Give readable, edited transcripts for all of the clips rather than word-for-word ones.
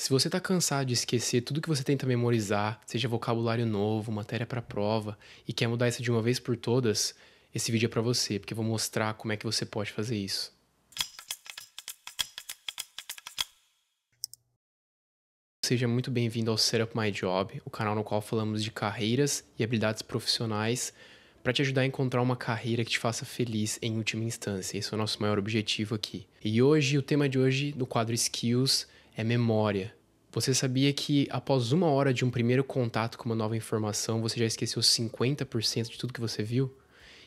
Se você está cansado de esquecer tudo que você tenta memorizar, seja vocabulário novo, matéria para prova, e quer mudar isso de uma vez por todas, esse vídeo é para você, porque eu vou mostrar como é que você pode fazer isso. Seja muito bem-vindo ao Setup My Job, o canal no qual falamos de carreiras e habilidades profissionais para te ajudar a encontrar uma carreira que te faça feliz em última instância. Esse é o nosso maior objetivo aqui. E hoje, o tema de hoje do quadro Skills é memória. Você sabia que após uma hora de um primeiro contato com uma nova informação, você já esqueceu 50% de tudo que você viu?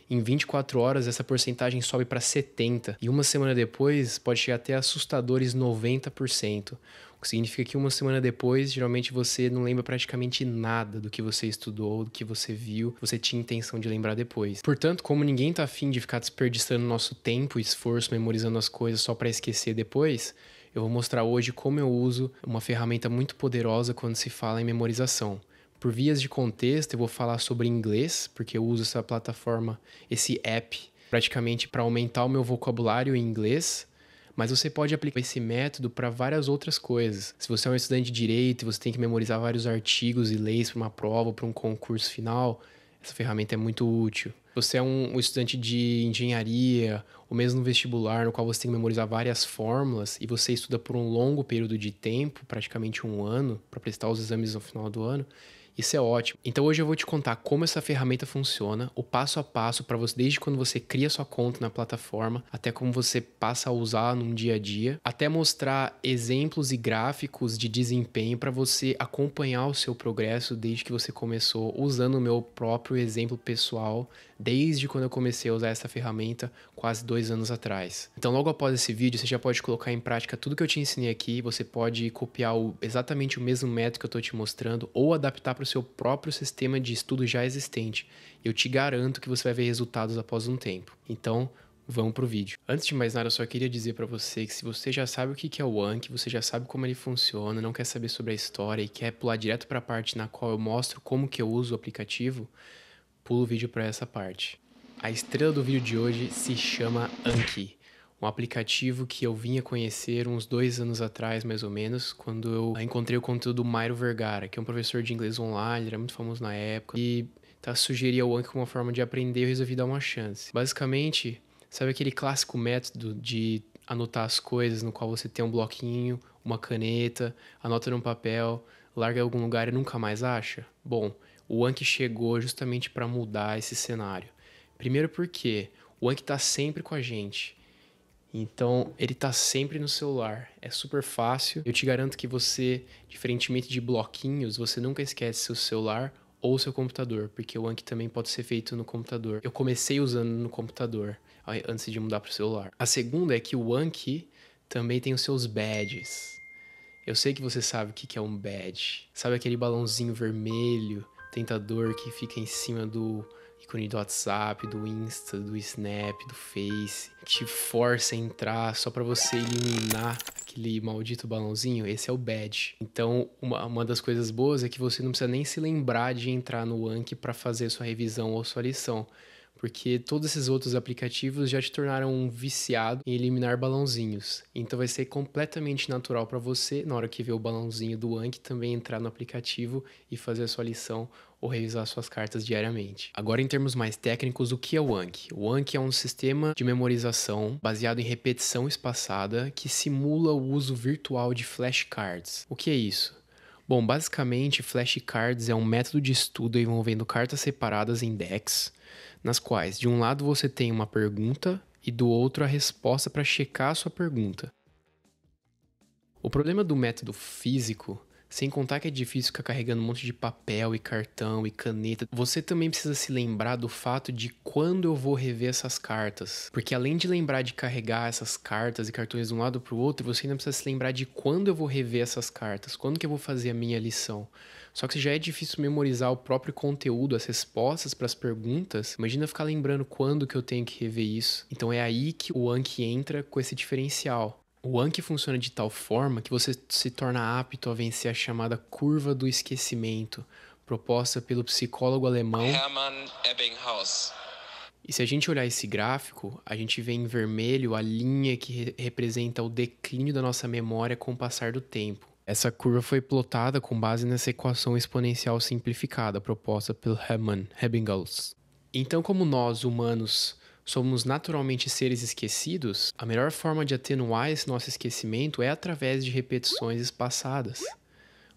Em 24 horas, essa porcentagem sobe para 70%, e uma semana depois pode chegar até assustadores 90%. O que significa que uma semana depois, geralmente você não lembra praticamente nada do que você estudou, do que você viu, você tinha intenção de lembrar depois. Portanto, como ninguém tá afim de ficar desperdiçando nosso tempo e esforço memorizando as coisas só para esquecer depois, eu vou mostrar hoje como eu uso uma ferramenta muito poderosa quando se fala em memorização. Por vias de contexto, eu vou falar sobre inglês, porque eu uso essa plataforma, esse app, praticamente para aumentar o meu vocabulário em inglês, mas você pode aplicar esse método para várias outras coisas. Se você é um estudante de direito e você tem que memorizar vários artigos e leis para uma prova, para um concurso final, essa ferramenta é muito útil. Se você é um estudante de engenharia, ou mesmo no vestibular, no qual você tem que memorizar várias fórmulas, e você estuda por um longo período de tempo, praticamente um ano, para prestar os exames no final do ano, isso é ótimo. Então hoje eu vou te contar como essa ferramenta funciona, o passo a passo para você, desde quando você cria sua conta na plataforma, até como você passa a usar num dia a dia, até mostrar exemplos e gráficos de desempenho para você acompanhar o seu progresso desde que você começou, usando o meu próprio exemplo pessoal, desde quando eu comecei a usar essa ferramenta quase 2 anos atrás. Então logo após esse vídeo você já pode colocar em prática tudo que eu te ensinei aqui, você pode copiar exatamente o mesmo método que eu estou te mostrando ou adaptar para o seu próprio sistema de estudo já existente. Eu te garanto que você vai ver resultados após um tempo. Então, vamos pro vídeo. Antes de mais nada, eu só queria dizer para você que se você já sabe o que é o Anki, você já sabe como ele funciona, não quer saber sobre a história e quer pular direto para a parte na qual eu mostro como que eu uso o aplicativo, pula o vídeo para essa parte. A estrela do vídeo de hoje se chama Anki, um aplicativo que eu vinha conhecer uns 2 anos atrás, mais ou menos, quando eu encontrei o conteúdo do Mairo Vergara, que é um professor de inglês online, ele era muito famoso na época, e sugeria o Anki como uma forma de aprender e eu resolvi dar uma chance. Basicamente, sabe aquele clássico método de anotar as coisas, no qual você tem um bloquinho, uma caneta, anota num papel, larga em algum lugar e nunca mais acha? Bom, o Anki chegou justamente para mudar esse cenário. Primeiro porque o Anki está sempre com a gente. Então, ele tá sempre no celular. É super fácil. Eu te garanto que você, diferentemente de bloquinhos, você nunca esquece seu celular ou seu computador, porque o Anki também pode ser feito no computador. Eu comecei usando no computador, antes de mudar pro celular. A segunda é que o Anki também tem os seus badges. Eu sei que você sabe o que é um badge. Sabe aquele balãozinho vermelho, tentador, que fica em cima do ícone do WhatsApp, do Insta, do Snap, do Face, que te força a entrar só pra você eliminar aquele maldito balãozinho? Esse é o badge. Então, uma das coisas boas é que você não precisa nem se lembrar de entrar no Anki pra fazer sua revisão ou sua lição, porque todos esses outros aplicativos já te tornaram um viciado em eliminar balãozinhos. Então vai ser completamente natural para você, na hora que ver o balãozinho do Anki, também entrar no aplicativo e fazer a sua lição ou revisar suas cartas diariamente. Agora, em termos mais técnicos, o que é o Anki? O Anki é um sistema de memorização baseado em repetição espaçada que simula o uso virtual de flashcards. O que é isso? Bom, basicamente, flashcards é um método de estudo envolvendo cartas separadas em decks, nas quais, de um lado, você tem uma pergunta e do outro a resposta para checar a sua pergunta. O problema do método físico, sem contar que é difícil ficar carregando um monte de papel e cartão e caneta, você também precisa se lembrar do fato de quando eu vou rever essas cartas. Porque além de lembrar de carregar essas cartas e cartões de um lado para o outro, você ainda precisa se lembrar de quando eu vou rever essas cartas, quando que eu vou fazer a minha lição. Só que se já é difícil memorizar o próprio conteúdo, as respostas para as perguntas, imagina ficar lembrando quando que eu tenho que rever isso. Então é aí que o Anki entra com esse diferencial. O Anki funciona de tal forma que você se torna apto a vencer a chamada curva do esquecimento, proposta pelo psicólogo alemão Hermann Ebbinghaus. E se a gente olhar esse gráfico, a gente vê em vermelho a linha que representa o declínio da nossa memória com o passar do tempo. Essa curva foi plotada com base nessa equação exponencial simplificada proposta pelo Hermann Ebbinghaus. Então, como nós, humanos, somos naturalmente seres esquecidos, a melhor forma de atenuar esse nosso esquecimento é através de repetições espaçadas.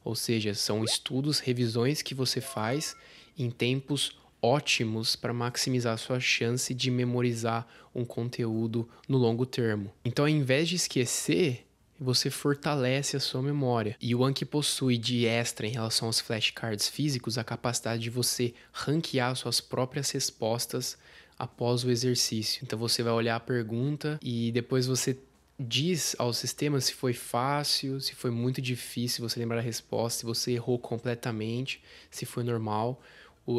Ou seja, são estudos, revisões que você faz em tempos ótimos para maximizar a sua chance de memorizar um conteúdo no longo termo. Então, ao invés de esquecer, você fortalece a sua memória. E o Anki possui de extra em relação aos flashcards físicos a capacidade de você ranquear suas próprias respostas após o exercício. Então você vai olhar a pergunta e depois você diz ao sistema se foi fácil, se foi muito difícil você lembrar a resposta, se você errou completamente, se foi normal.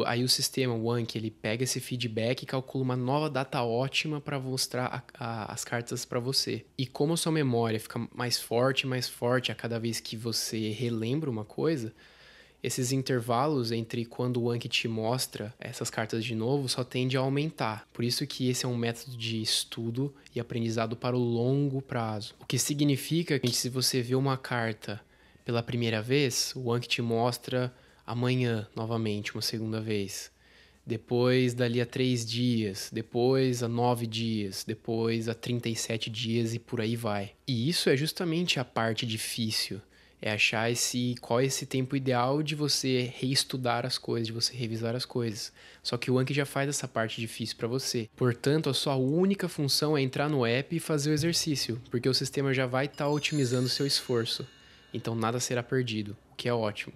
Aí o sistema, o Anki, ele pega esse feedback e calcula uma nova data ótima para mostrar as cartas para você. E como a sua memória fica mais forte a cada vez que você relembra uma coisa, esses intervalos entre quando o Anki te mostra essas cartas de novo só tende a aumentar. Por isso que esse é um método de estudo e aprendizado para o longo prazo. O que significa que se você vê uma carta pela primeira vez, o Anki te mostra amanhã novamente, uma segunda vez. Depois, dali a 3 dias, depois a 9 dias, depois a 37 dias e por aí vai. E isso é justamente a parte difícil. É achar qual é esse tempo ideal de você reestudar as coisas, de você revisar as coisas. Só que o Anki já faz essa parte difícil para você. Portanto, a sua única função é entrar no app e fazer o exercício, porque o sistema já vai estar otimizando o seu esforço. Então nada será perdido, o que é ótimo.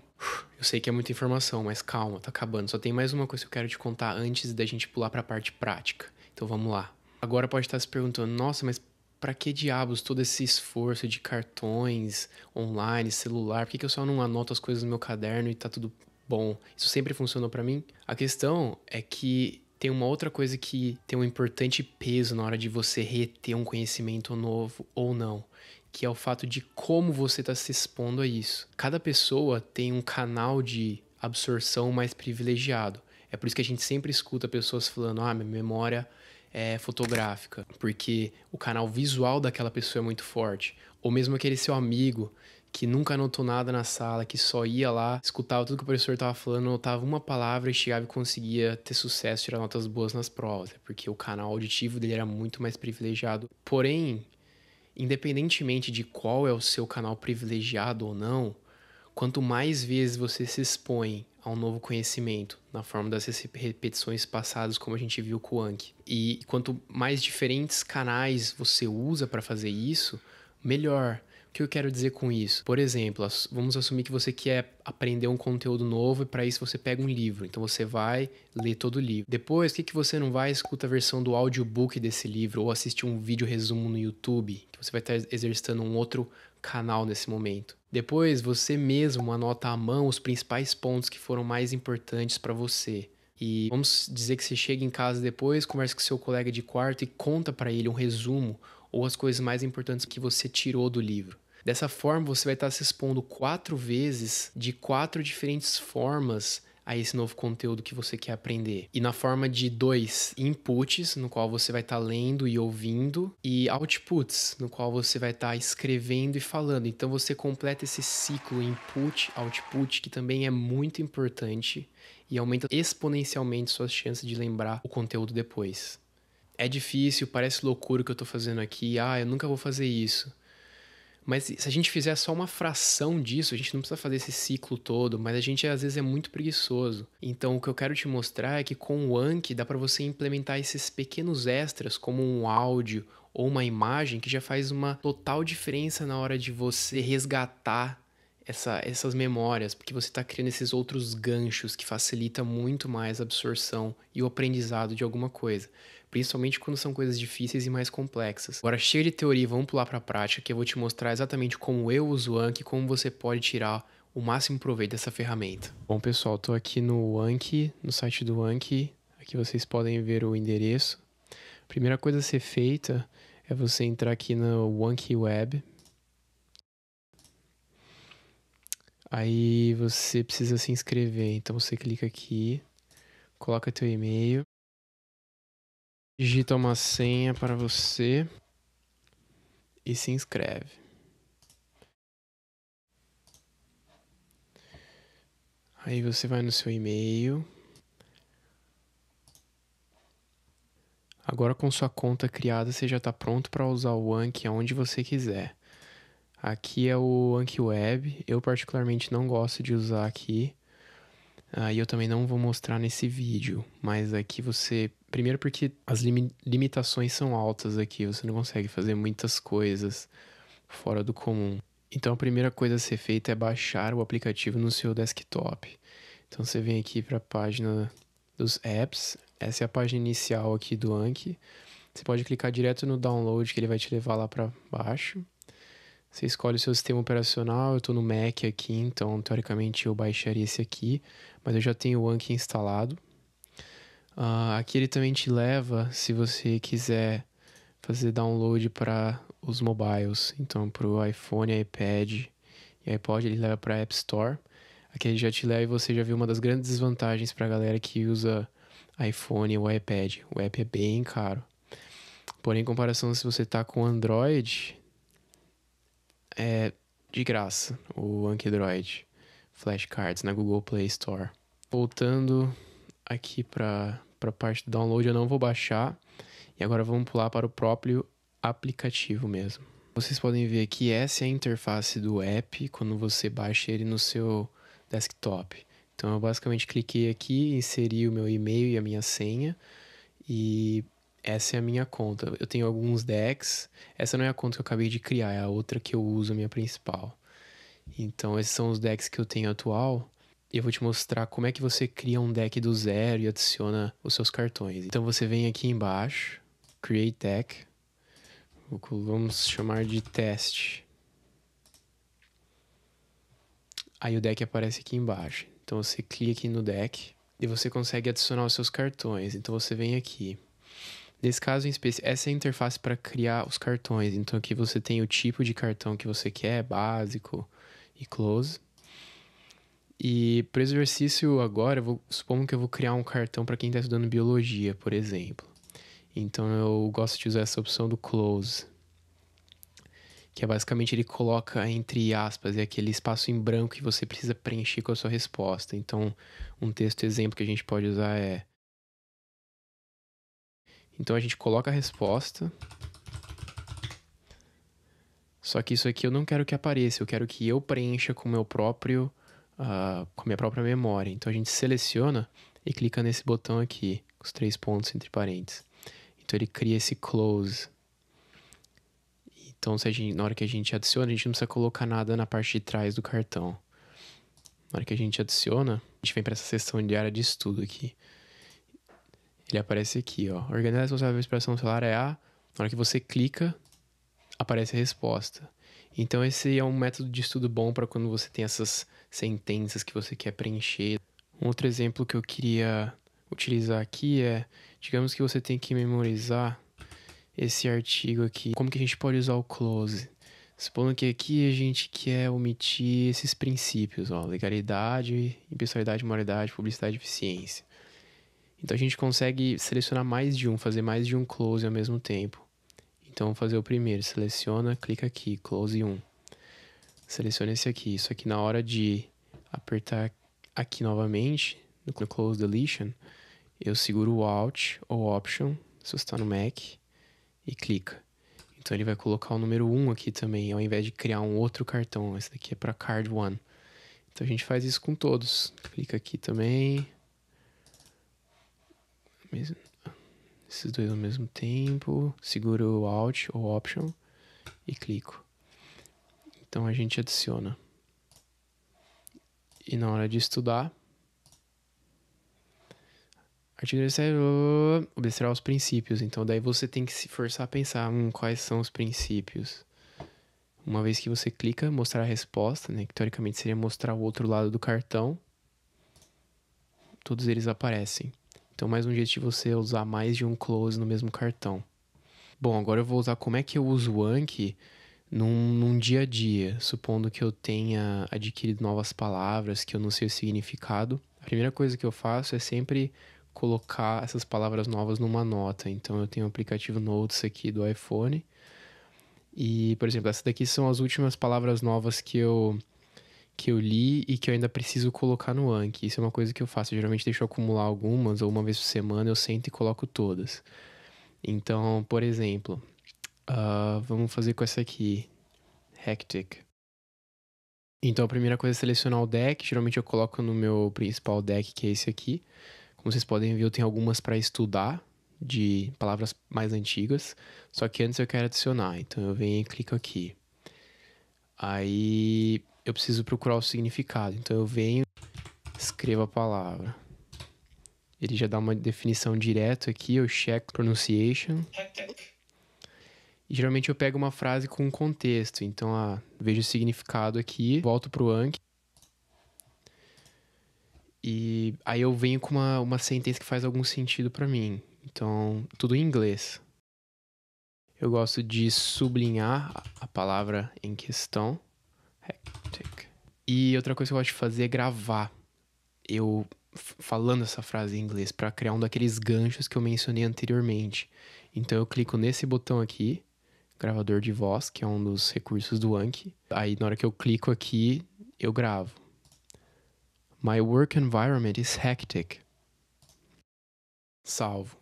Eu sei que é muita informação, mas calma, tá acabando. Só tem mais uma coisa que eu quero te contar antes da gente pular para a parte prática. Então vamos lá. Agora pode estar se perguntando, nossa, mas para que diabos todo esse esforço de cartões, online, celular? Por que eu só não anoto as coisas no meu caderno e tá tudo bom? Isso sempre funcionou para mim? A questão é que tem uma outra coisa que tem um importante peso na hora de você reter um conhecimento novo ou não, que é o fato de como você está se expondo a isso. Cada pessoa tem um canal de absorção mais privilegiado. É por isso que a gente sempre escuta pessoas falando, minha memória é fotográfica, porque o canal visual daquela pessoa é muito forte. Ou mesmo aquele seu amigo que nunca anotou nada na sala, que só ia lá, escutava tudo que o professor estava falando, anotava uma palavra e chegava e conseguia ter sucesso, tirar notas boas nas provas, porque o canal auditivo dele era muito mais privilegiado. Porém, independentemente de qual é o seu canal privilegiado ou não, quanto mais vezes você se expõe a um novo conhecimento, na forma das repetições passadas, como a gente viu com o Anki, e quanto mais diferentes canais você usa para fazer isso, melhor. O que eu quero dizer com isso? Por exemplo, vamos assumir que você quer aprender um conteúdo novo e para isso você pega um livro. Então você vai ler todo o livro. Depois, o que você não vai? Escuta a versão do audiobook desse livro ou assistir um vídeo resumo no YouTube, que você vai estar exercitando um outro canal nesse momento. Depois, você mesmo anota à mão os principais pontos que foram mais importantes para você. E vamos dizer que você chega em casa depois, conversa com seu colega de quarto e conta para ele um resumo ou as coisas mais importantes que você tirou do livro. Dessa forma, você vai estar se expondo 4 vezes de 4 diferentes formas a esse novo conteúdo que você quer aprender. E na forma de 2 inputs, no qual você vai estar lendo e ouvindo, e outputs, no qual você vai estar escrevendo e falando. Então você completa esse ciclo input-output, que também é muito importante e aumenta exponencialmente suas chances de lembrar o conteúdo depois. É difícil, parece loucura o que eu estou fazendo aqui. Eu nunca vou fazer isso. Mas se a gente fizer só uma fração disso, a gente não precisa fazer esse ciclo todo, mas a gente às vezes é muito preguiçoso. Então o que eu quero te mostrar é que com o Anki dá para você implementar esses pequenos extras, como um áudio ou uma imagem, que já faz uma total diferença na hora de você resgatar essas memórias, porque você está criando esses outros ganchos que facilita muito mais a absorção e o aprendizado de alguma coisa. Principalmente quando são coisas difíceis e mais complexas. Agora, chega de teoria, vamos pular para a prática, que eu vou te mostrar exatamente como eu uso o Anki e como você pode tirar o máximo proveito dessa ferramenta. Bom, pessoal, estou aqui no Anki, no site do Anki. Aqui vocês podem ver o endereço. A primeira coisa a ser feita é você entrar aqui no Anki Web. Aí você precisa se inscrever, então você clica aqui, coloca teu e-mail, digita uma senha para você e se inscreve. Aí você vai no seu e-mail. Agora com sua conta criada, você já está pronto para usar o Anki aonde você quiser. Aqui é o Anki Web. Eu particularmente não gosto de usar aqui. E eu também não vou mostrar nesse vídeo. Mas aqui você... Primeiro porque as limitações são altas aqui. Você não consegue fazer muitas coisas fora do comum. Então a primeira coisa a ser feita é baixar o aplicativo no seu desktop. Então você vem aqui para a página dos apps. Essa é a página inicial aqui do Anki. Você pode clicar direto no download que ele vai te levar lá para baixo. Você escolhe o seu sistema operacional. Eu estou no Mac aqui, então teoricamente eu baixaria esse aqui, mas eu já tenho o Anki instalado. Aqui ele também te leva, se você quiser fazer download para os mobiles, então para o iPhone, iPad e iPod, ele leva para a App Store. Aqui ele já te leva e você já viu uma das grandes desvantagens para a galera que usa iPhone ou iPad. O app é bem caro. Porém, em comparação, se você tá com Android, é de graça o Anki Droid Flashcards na Google Play Store. Voltando aqui para a parte do download, eu não vou baixar. E agora vamos pular para o próprio aplicativo mesmo. Vocês podem ver que essa é a interface do app quando você baixa ele no seu desktop. Então eu basicamente cliquei aqui, inseri o meu e-mail e a minha senha e essa é a minha conta. Eu tenho alguns decks. Essa não é a conta que eu acabei de criar, é a outra que eu uso, a minha principal. Então esses são os decks que eu tenho atual. E eu vou te mostrar como é que você cria um deck do zero e adiciona os seus cartões. Então você vem aqui embaixo, Create Deck. Vamos chamar de teste. Aí o deck aparece aqui embaixo. Então você clica aqui no deck e você consegue adicionar os seus cartões. Então você vem aqui. Nesse caso em específico, essa é a interface para criar os cartões. Então aqui você tem o tipo de cartão que você quer, básico e close. E para o exercício agora, supondo que eu vou criar um cartão para quem está estudando biologia, por exemplo. Então eu gosto de usar essa opção do close, que é basicamente ele coloca entre aspas, é aquele espaço em branco que você precisa preencher com a sua resposta. Então um texto exemplo que a gente pode usar é... Então a gente coloca a resposta, só que isso aqui eu não quero que apareça, eu quero que eu preencha com o meu próprio... com a minha própria memória. Então a gente seleciona e clica nesse botão aqui, com os 3 pontos entre parênteses. Então ele cria esse close. Então na hora que a gente adiciona, a gente não precisa colocar nada na parte de trás do cartão. Na hora que a gente adiciona, a gente vem para essa seção de área de estudo aqui. Ele aparece aqui, ó. Organizar responsável pela expressão celular é A. Na hora que você clica, aparece a resposta. Então esse é um método de estudo bom para quando você tem essas sentenças que você quer preencher. Um outro exemplo que eu queria utilizar aqui é, digamos que você tem que memorizar esse artigo aqui. Como que a gente pode usar o close? Supondo que aqui a gente quer omitir esses princípios, ó, legalidade, impessoalidade, moralidade, publicidade e eficiência. Então a gente consegue selecionar mais de um, fazer mais de um close ao mesmo tempo. Então vamos fazer o primeiro, seleciona, clica aqui, close 1. Seleciona esse aqui. Isso aqui na hora de apertar aqui novamente, no close deletion, eu seguro o Alt ou Option, se você está no Mac, e clica. Então ele vai colocar o número 1 aqui também, ao invés de criar um outro cartão. Esse daqui é para Card 1. Então a gente faz isso com todos. Clica aqui também. Esses dois ao mesmo tempo. Seguro o Alt ou Option e clico. Então a gente adiciona. E na hora de estudar, artigo 17, observar os princípios. Então daí você tem que se forçar a pensar quais são os princípios. Uma vez que você clica, mostrar a resposta, né, que teoricamente seria mostrar o outro lado do cartão, todos eles aparecem. Então mais um jeito de você usar mais de um close no mesmo cartão. Bom, agora eu vou usar como é que eu uso o Anki num dia a dia, supondo que eu tenha adquirido novas palavras que eu não sei o significado. A primeira coisa que eu faço é sempre colocar essas palavras novas numa nota. Então eu tenho o aplicativo Notes aqui do iPhone. E, por exemplo, essas daqui são as últimas palavras novas que eu que eu li e que eu ainda preciso colocar no Anki. Isso é uma coisa que eu faço. Eu geralmente deixo acumular algumas, ou uma vez por semana eu sento e coloco todas. Então, por exemplo, vamos fazer com essa aqui, Hectic. Então, a primeira coisa é selecionar o deck. Geralmente eu coloco no meu principal deck, que é esse aqui. Como vocês podem ver, eu tenho algumas para estudar, de palavras mais antigas. Só que antes eu quero adicionar. Então, eu venho e clico aqui. Aí, eu preciso procurar o significado. Então, eu venho, escrevo a palavra. Ele já dá uma definição direto aqui. Eu check pronunciation. Hectic. E geralmente eu pego uma frase com um contexto. Então, vejo o significado aqui, volto pro Anki. E aí eu venho com uma sentença que faz algum sentido pra mim. Então, tudo em inglês. Eu gosto de sublinhar a palavra em questão. Hectic. E outra coisa que eu gosto de fazer é gravar. Eu falando essa frase em inglês pra criar um daqueles ganchos que eu mencionei anteriormente. Então eu clico nesse botão aqui, gravador de voz, que é um dos recursos do Anki. Aí na hora que eu clico aqui, eu gravo. My work environment is hectic. Salvo.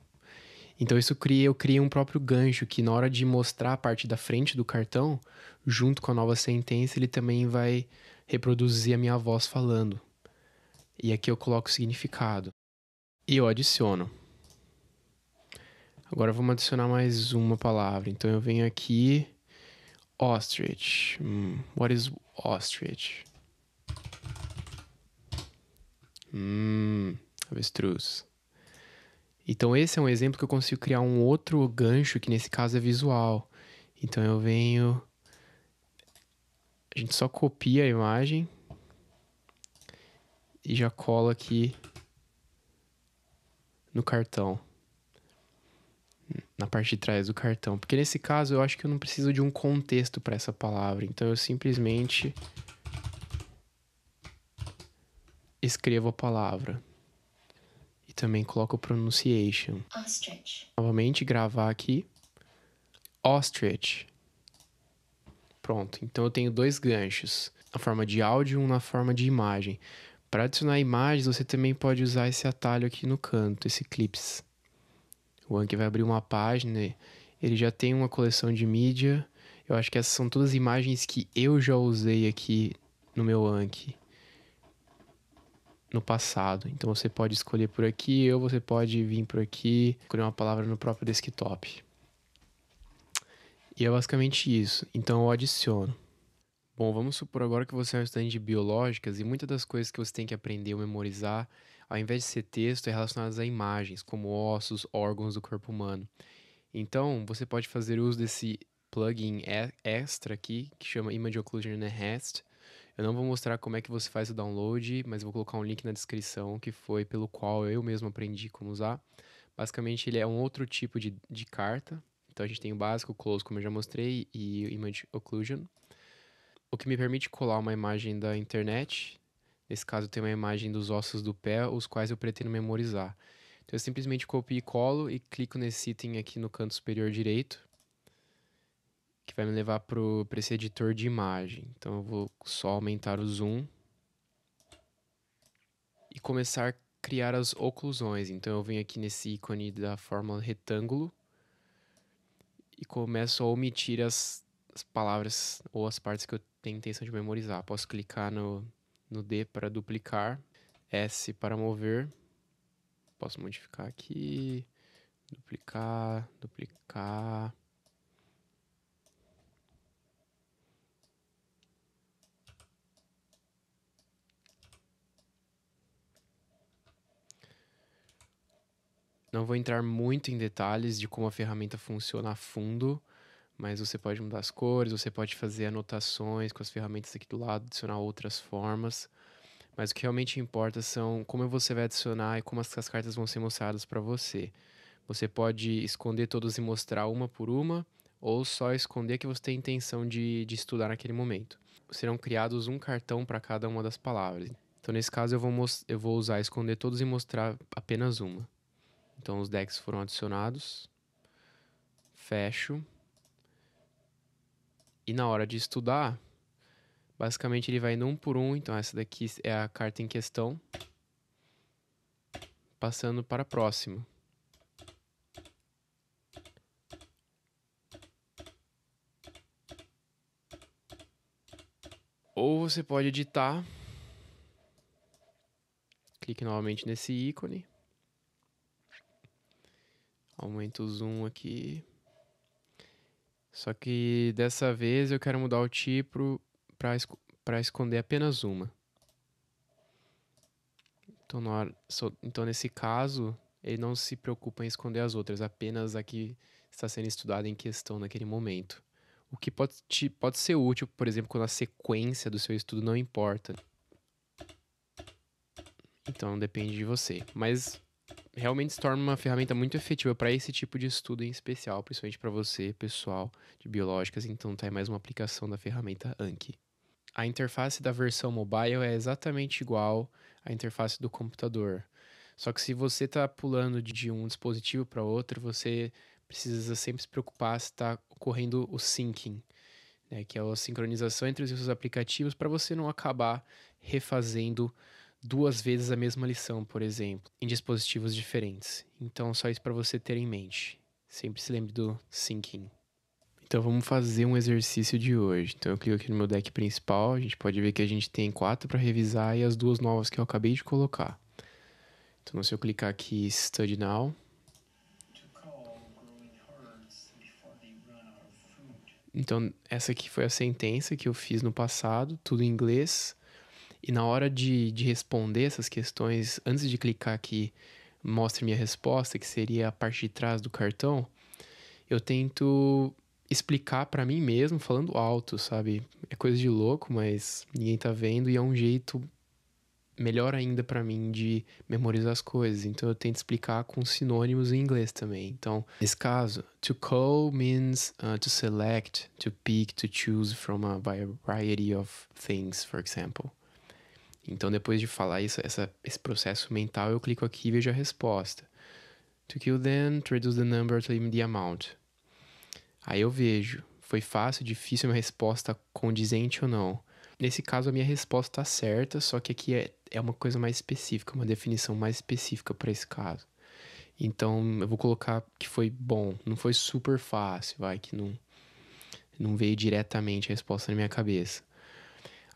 Então eu criei um próprio gancho que na hora de mostrar a parte da frente do cartão, junto com a nova sentença, ele também vai reproduzir a minha voz falando. E aqui eu coloco o significado. E eu adiciono. Agora vamos adicionar mais uma palavra. Então eu venho aqui, ostrich. What is ostrich? Avestruz. Então esse é um exemplo que eu consigo criar um outro gancho, que nesse caso é visual. Então eu venho... A gente só copia a imagem e já cola aqui no cartão. Na parte de trás do cartão. Porque nesse caso eu acho que eu não preciso de um contexto para essa palavra. Então eu simplesmente escrevo a palavra. E também coloco o pronunciation. Ostrich. Novamente gravar aqui. Ostrich. Pronto. Então eu tenho dois ganchos. Na forma de áudio e um na forma de imagem. Para adicionar imagens, você também pode usar esse atalho aqui no canto, esse clips. O Anki vai abrir uma página, ele já tem uma coleção de mídia. Eu acho que essas são todas imagens que eu já usei aqui no meu Anki no passado. Então você pode escolher por aqui, ou você pode vir por aqui, escolher uma palavra no próprio desktop. E é basicamente isso. Então eu adiciono. Bom, vamos supor agora que você é um estudante de biológicas e muitas das coisas que você tem que aprender ou memorizar, ao invés de ser texto, é relacionadas a imagens, como ossos, órgãos do corpo humano. Então, você pode fazer uso desse plugin extra aqui, que chama Image Occlusion Enhanced. Eu não vou mostrar como é que você faz o download, mas vou colocar um link na descrição, que foi pelo qual eu mesmo aprendi como usar. Basicamente, ele é um outro tipo de carta. Então, a gente tem o básico, o close, como eu já mostrei, e o Image Occlusion. O que me permite colar uma imagem da internet. Nesse caso, tem uma imagem dos ossos do pé, os quais eu pretendo memorizar. Então, eu simplesmente copio e colo e clico nesse item aqui no canto superior direito, que vai me levar para esse editor de imagem. Então, eu vou só aumentar o zoom e começar a criar as oclusões. Então, eu venho aqui nesse ícone da fórmula retângulo e começo a omitir as palavras ou as partes que eu tenho intenção de memorizar. Posso clicar no D para duplicar, S para mover. Posso modificar aqui, duplicar, duplicar. Não vou entrar muito em detalhes de como a ferramenta funciona a fundo, mas você pode mudar as cores, você pode fazer anotações com as ferramentas aqui do lado, adicionar outras formas. Mas o que realmente importa são como você vai adicionar e como as cartas vão ser mostradas para você. Você pode esconder todas e mostrar uma por uma, ou só esconder que você tem intenção de estudar naquele momento. Serão criados um cartão para cada uma das palavras. Então, nesse caso, eu vou usar esconder todos e mostrar apenas uma. Então, os decks foram adicionados. Fecho. E na hora de estudar, Basicamente ele vai indo um por um, então essa daqui é a carta em questão. Passando para a próxima. Ou você pode editar. Clique novamente nesse ícone. Aumenta o zoom aqui. Só que dessa vez eu quero mudar o tipo para esconder apenas uma. Então, nesse caso, ele não se preocupa em esconder as outras, apenas a que está sendo estudada em questão naquele momento. O que pode ser útil, por exemplo, quando a sequência do seu estudo não importa. Então, depende de você. Mas realmente se torna uma ferramenta muito efetiva para esse tipo de estudo em especial, principalmente para você, pessoal de biológicas. Então, tá aí mais uma aplicação da ferramenta Anki. A interface da versão mobile é exatamente igual à interface do computador. Só que se você está pulando de um dispositivo para outro, você precisa sempre se preocupar se está ocorrendo o syncing, né, que é a sincronização entre os seus aplicativos para você não acabar refazendo duas vezes a mesma lição, por exemplo, em dispositivos diferentes. Então, só isso para você ter em mente. Sempre se lembre do syncing. Então vamos fazer um exercício de hoje. Então eu clico aqui no meu deck principal, a gente pode ver que a gente tem 4 para revisar e as 2 novas que eu acabei de colocar. Então se eu clicar aqui Study Now, então essa aqui foi a sentença que eu fiz no passado, tudo em inglês. E na hora de responder essas questões, antes de clicar aqui, mostre minha resposta, que seria a parte de trás do cartão, eu tento explicar pra mim mesmo, falando alto, sabe? É coisa de louco, mas ninguém tá vendo e é um jeito melhor ainda pra mim de memorizar as coisas. Então eu tento explicar com sinônimos em inglês também. Então, nesse caso, to call means to select, to pick, to choose from a variety of things, for example. Então, depois de falar esse processo mental, eu clico aqui e vejo a resposta. To kill them, to reduce the number, to limit the amount. Aí eu vejo, foi fácil, difícil, a minha resposta condizente ou não. Nesse caso, a minha resposta está certa, só que aqui é uma coisa mais específica, uma definição mais específica para esse caso. Então, eu vou colocar que foi bom, não foi super fácil, vai, que não veio diretamente a resposta na minha cabeça.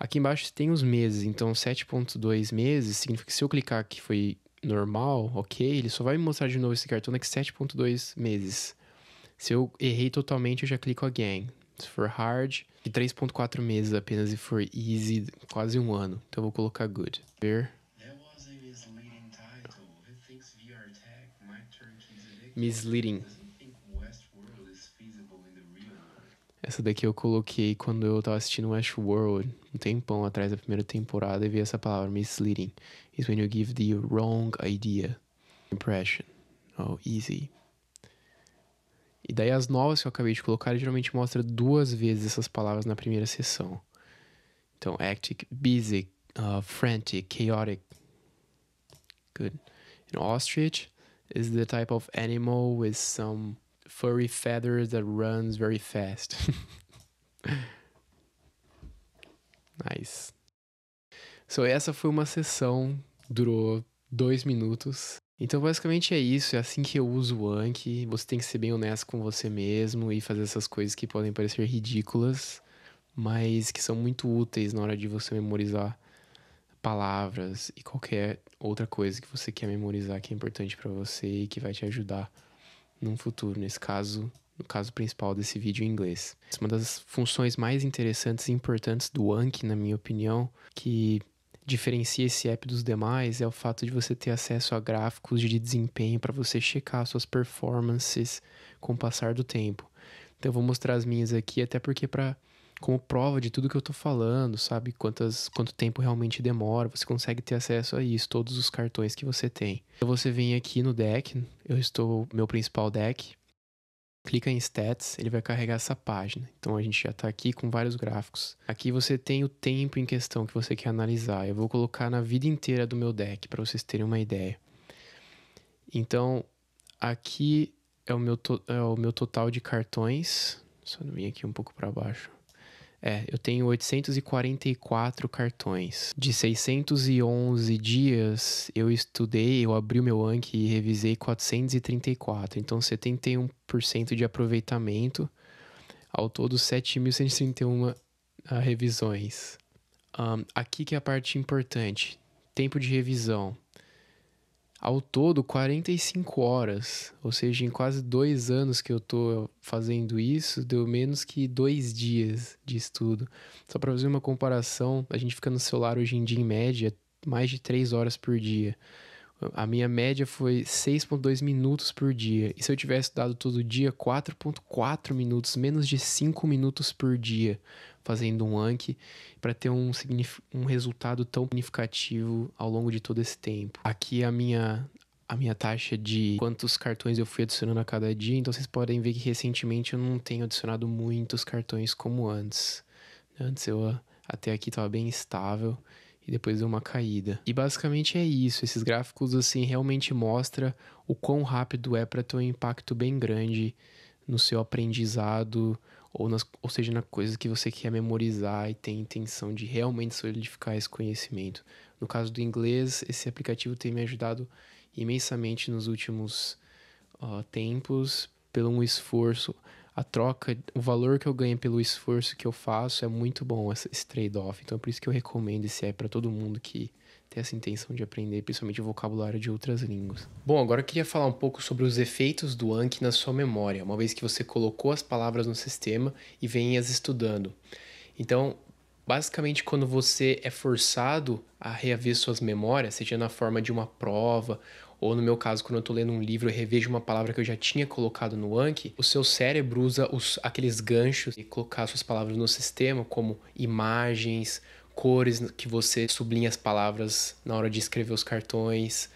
Aqui embaixo tem os meses, então 7.2 meses significa que se eu clicar que foi normal, ok, ele só vai me mostrar de novo esse cartão daqui 7.2 meses. Se eu errei totalmente, eu já clico again. Se for hard, de 3.4 meses apenas. E for easy, quase um ano. Então eu vou colocar good. Ver. Misleading. Essa daqui eu coloquei quando eu tava assistindo Westworld, um tempão atrás da primeira temporada, e vi essa palavra, misleading. Is when you give the wrong idea. Impression. Oh, easy. E daí as novas que eu acabei de colocar, geralmente mostra 2 vezes essas palavras na primeira sessão. Então, hectic, busy, frantic, chaotic. Good. An ostrich is the type of animal with some furry feathers that runs very fast. Nice. So, essa foi uma sessão, durou 2 minutos. Então, basicamente é isso, é assim que eu uso o Anki. Você tem que ser bem honesto com você mesmo e fazer essas coisas que podem parecer ridículas, mas que são muito úteis na hora de você memorizar palavras e qualquer outra coisa que você quer memorizar que é importante para você e que vai te ajudar num futuro, nesse caso, no caso principal desse vídeo em inglês. Uma das funções mais interessantes e importantes do Anki, na minha opinião, que diferencia esse app dos demais é o fato de você ter acesso a gráficos de desempenho para você checar suas performances com o passar do tempo. Então eu vou mostrar as minhas aqui, até porque como prova de tudo que eu tô falando, sabe? Quanto tempo realmente demora, você consegue ter acesso a isso, todos os cartões que você tem. Então você vem aqui no deck, meu principal deck, clica em Stats, ele vai carregar essa página. Então a gente já tá aqui com vários gráficos. Aqui você tem o tempo em questão que você quer analisar. Eu vou colocar na vida inteira do meu deck, para vocês terem uma ideia. Então, aqui é o meu total de cartões. Só vir aqui um pouco para baixo. Eu tenho 844 cartões. De 611 dias, eu abri o meu Anki e revisei 434. Então, 71% de aproveitamento. Ao todo, 7.131 revisões. Aqui que é a parte importante. Tempo de revisão. Ao todo, 45 horas, ou seja, em quase 2 anos que eu tô fazendo isso, deu menos que 2 dias de estudo. Só para fazer uma comparação, a gente fica no celular hoje em dia, em média, mais de 3 horas por dia. A minha média foi 6,2 minutos por dia. E se eu tivesse estudado todo dia, 4,4 minutos, menos de 5 minutos por dia, fazendo um Anki, para ter um resultado tão significativo ao longo de todo esse tempo. Aqui a minha taxa de quantos cartões eu fui adicionando a cada dia. Então vocês podem ver que recentemente eu não tenho adicionado muitos cartões como antes. Antes eu até aqui estava bem estável. E depois deu uma caída. E basicamente é isso. Esses gráficos, assim, realmente mostram o quão rápido é para ter um impacto bem grande no seu aprendizado, ou seja, na coisa que você quer memorizar e tem intenção de realmente solidificar esse conhecimento. No caso do inglês, esse aplicativo tem me ajudado imensamente nos últimos tempos, pelo um esforço. A troca, o valor que eu ganho pelo esforço que eu faço é muito bom, esse trade-off. Então é por isso que eu recomendo esse app para todo mundo que tem essa intenção de aprender, principalmente o vocabulário de outras línguas. Bom, agora eu queria falar um pouco sobre os efeitos do Anki na sua memória, uma vez que você colocou as palavras no sistema e vem as estudando. Então, basicamente, quando você é forçado a reaver suas memórias, seja na forma de uma prova, ou no meu caso, quando eu estou lendo um livro e revejo uma palavra que eu já tinha colocado no Anki, o seu cérebro usa aqueles ganchos e colocar suas palavras no sistema, como imagens, cores que você sublinha as palavras na hora de escrever os cartões,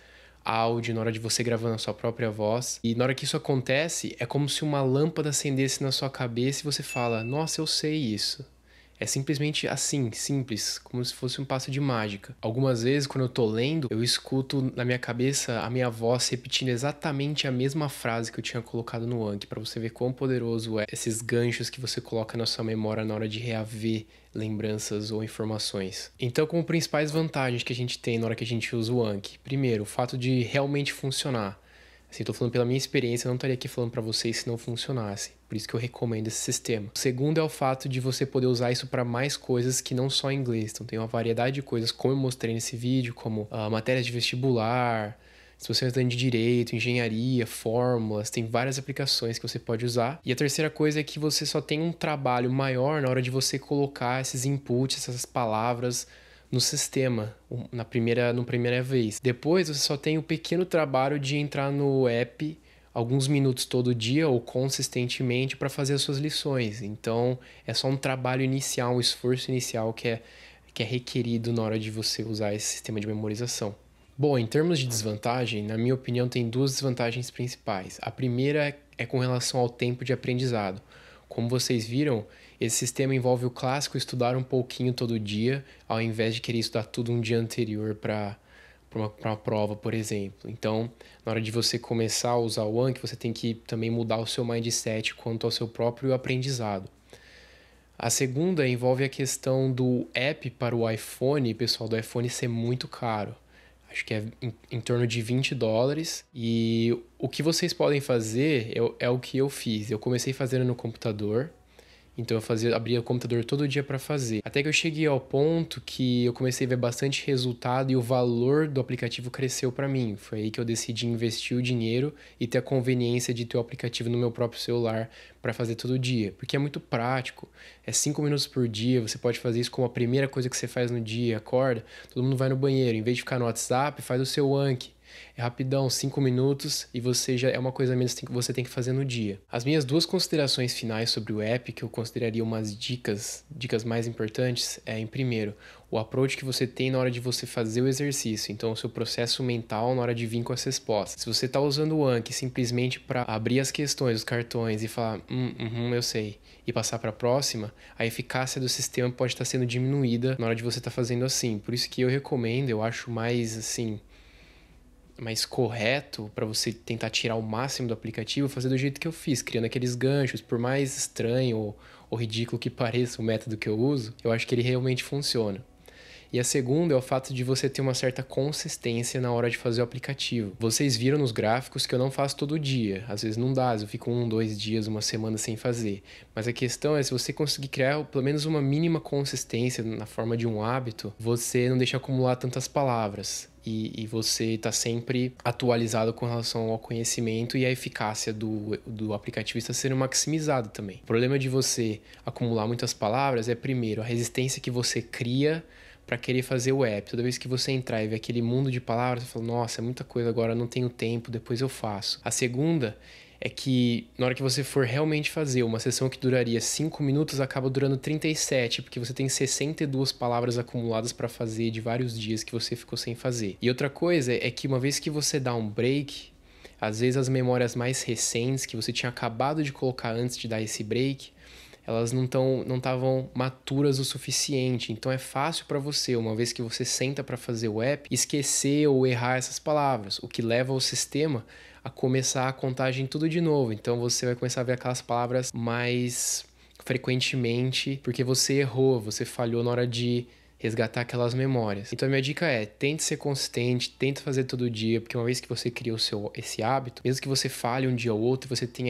áudio, na hora de você gravando a sua própria voz. E na hora que isso acontece, é como se uma lâmpada acendesse na sua cabeça e você fala, nossa, eu sei isso. É simplesmente assim, simples, como se fosse um passo de mágica. Algumas vezes, quando eu tô lendo, eu escuto na minha cabeça a minha voz repetindo exatamente a mesma frase que eu tinha colocado no Anki, para você ver quão poderoso é esses ganchos que você coloca na sua memória na hora de reaver lembranças ou informações. Então, como principais vantagens que a gente tem na hora que a gente usa o Anki? Primeiro, o fato de realmente funcionar. Assim, tô falando pela minha experiência, eu não estaria aqui falando para vocês se não funcionasse. Por isso que eu recomendo esse sistema. O segundo é o fato de você poder usar isso para mais coisas que não só inglês. Então tem uma variedade de coisas, como eu mostrei nesse vídeo, como matérias de vestibular, se você está de direito, engenharia, fórmulas, tem várias aplicações que você pode usar. E a terceira coisa é que você só tem um trabalho maior na hora de você colocar esses inputs, essas palavras no sistema, na primeira vez. Depois você só tem o pequeno trabalho de entrar no app alguns minutos todo dia ou consistentemente para fazer as suas lições. Então é só um trabalho inicial, um esforço inicial que é requerido na hora de você usar esse sistema de memorização. Bom, em termos de desvantagem, na minha opinião, tem duas desvantagens principais. A primeira é com relação ao tempo de aprendizado. Como vocês viram, esse sistema envolve o clássico estudar um pouquinho todo dia, ao invés de querer estudar tudo um dia anterior para uma prova, por exemplo. Então, na hora de você começar a usar o Anki, você tem que também mudar o seu mindset quanto ao seu próprio aprendizado. A segunda envolve a questão do app para o iPhone, pessoal, do iPhone ser muito caro. Acho que é em torno de $20. E o que vocês podem fazer é o que eu fiz. Eu comecei fazendo no computador. Então eu abria o computador todo dia para fazer. Até que eu cheguei ao ponto que eu comecei a ver bastante resultado e o valor do aplicativo cresceu para mim. Foi aí que eu decidi investir o dinheiro e ter a conveniência de ter o aplicativo no meu próprio celular para fazer todo dia. Porque é muito prático. É 5 minutos por dia, você pode fazer isso como a primeira coisa que você faz no dia, acorda, todo mundo vai no banheiro. Em vez de ficar no WhatsApp, faz o seu Anki. É rapidão, 5 minutos e você já é uma coisa a menos que você tem que fazer no dia. As minhas duas considerações finais sobre o app, que eu consideraria umas dicas mais importantes, em primeiro, o approach que você tem na hora de você fazer o exercício. Então, o seu processo mental na hora de vir com as respostas. Se você está usando o Anki simplesmente para abrir as questões, os cartões e falar, eu sei, e passar para a próxima, a eficácia do sistema pode estar sendo diminuída na hora de você estar fazendo assim. Por isso que eu recomendo, eu acho mais mais correto para você tentar tirar o máximo do aplicativo, fazer do jeito que eu fiz, criando aqueles ganchos. Por mais estranho ou ridículo que pareça o método que eu uso, eu acho que ele realmente funciona. E a segunda é o fato de você ter uma certa consistência na hora de fazer o aplicativo. Vocês viram nos gráficos que eu não faço todo dia. Às vezes não dá, eu fico 1, 2 dias, uma semana sem fazer. Mas a questão é, se você conseguir criar pelo menos uma mínima consistência na forma de um hábito, você não deixa acumular tantas palavras. E você está sempre atualizado com relação ao conhecimento e a eficácia do aplicativo está sendo maximizado também. O problema de você acumular muitas palavras é, primeiro, a resistência que você cria para querer fazer o app. Toda vez que você entrar e ver aquele mundo de palavras, você fala, nossa, é muita coisa agora, não tenho tempo, depois eu faço. A segunda é que na hora que você for realmente fazer uma sessão que duraria 5 minutos, acaba durando 37, porque você tem 62 palavras acumuladas para fazer de vários dias que você ficou sem fazer. E outra coisa é que uma vez que você dá um break, às vezes as memórias mais recentes que você tinha acabado de colocar antes de dar esse break, elas não estavam maturas o suficiente. Então é fácil para você, uma vez que você senta para fazer o app, esquecer ou errar essas palavras, o que leva o sistema a começar a contagem tudo de novo. Então você vai começar a ver aquelas palavras mais frequentemente, porque você errou, você falhou na hora de resgatar aquelas memórias. Então a minha dica é, tente ser consistente, tente fazer todo dia, porque uma vez que você cria esse hábito, mesmo que você falhe um dia ou outro, você tem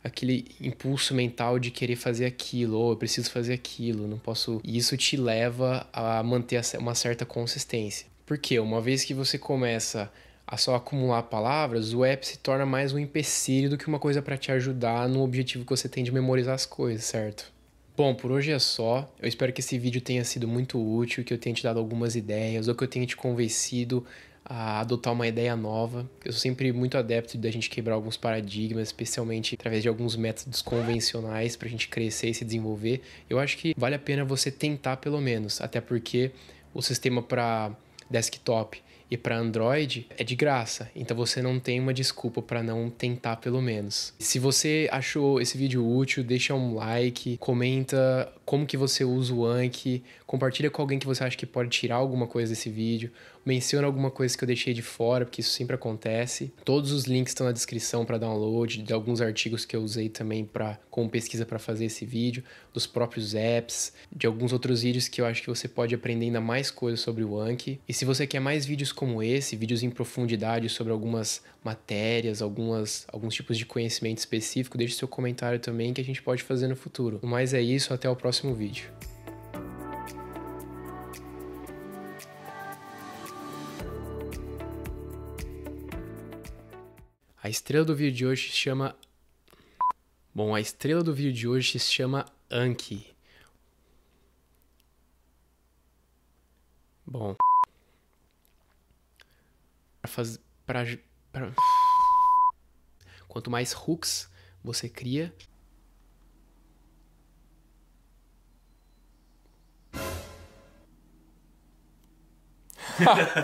aquele impulso mental de querer fazer aquilo, ou eu preciso fazer aquilo, não posso... E isso te leva a manter uma certa consistência. Porque uma vez que você começa a só acumular palavras, o app se torna mais um empecilho do que uma coisa para te ajudar no objetivo que você tem de memorizar as coisas, certo? Bom, por hoje é só. Eu espero que esse vídeo tenha sido muito útil, que eu tenha te dado algumas ideias, ou que eu tenha te convencido a adotar uma ideia nova. Eu sou sempre muito adepto da gente quebrar alguns paradigmas, especialmente através de alguns métodos convencionais para a gente crescer e se desenvolver. Eu acho que vale a pena você tentar pelo menos, até porque o sistema para desktop e para Android é de graça, então você não tem uma desculpa para não tentar pelo menos. Se você achou esse vídeo útil, deixa um like, comenta como que você usa o Anki, compartilha com alguém que você acha que pode tirar alguma coisa desse vídeo, menciona alguma coisa que eu deixei de fora, porque isso sempre acontece. Todos os links estão na descrição para download, de alguns artigos que eu usei também como pesquisa para fazer esse vídeo, dos próprios apps, de alguns outros vídeos que eu acho que você pode aprender ainda mais coisas sobre o Anki. E se você quer mais vídeos como esse, vídeos em profundidade sobre algumas matérias, alguns tipos de conhecimento específico, deixe seu comentário também que a gente pode fazer no futuro. No mais é isso, até o próximo vídeo. A estrela do vídeo de hoje se chama... Bom, a estrela do vídeo de hoje se chama Anki. Bom... Quanto mais hooks você cria...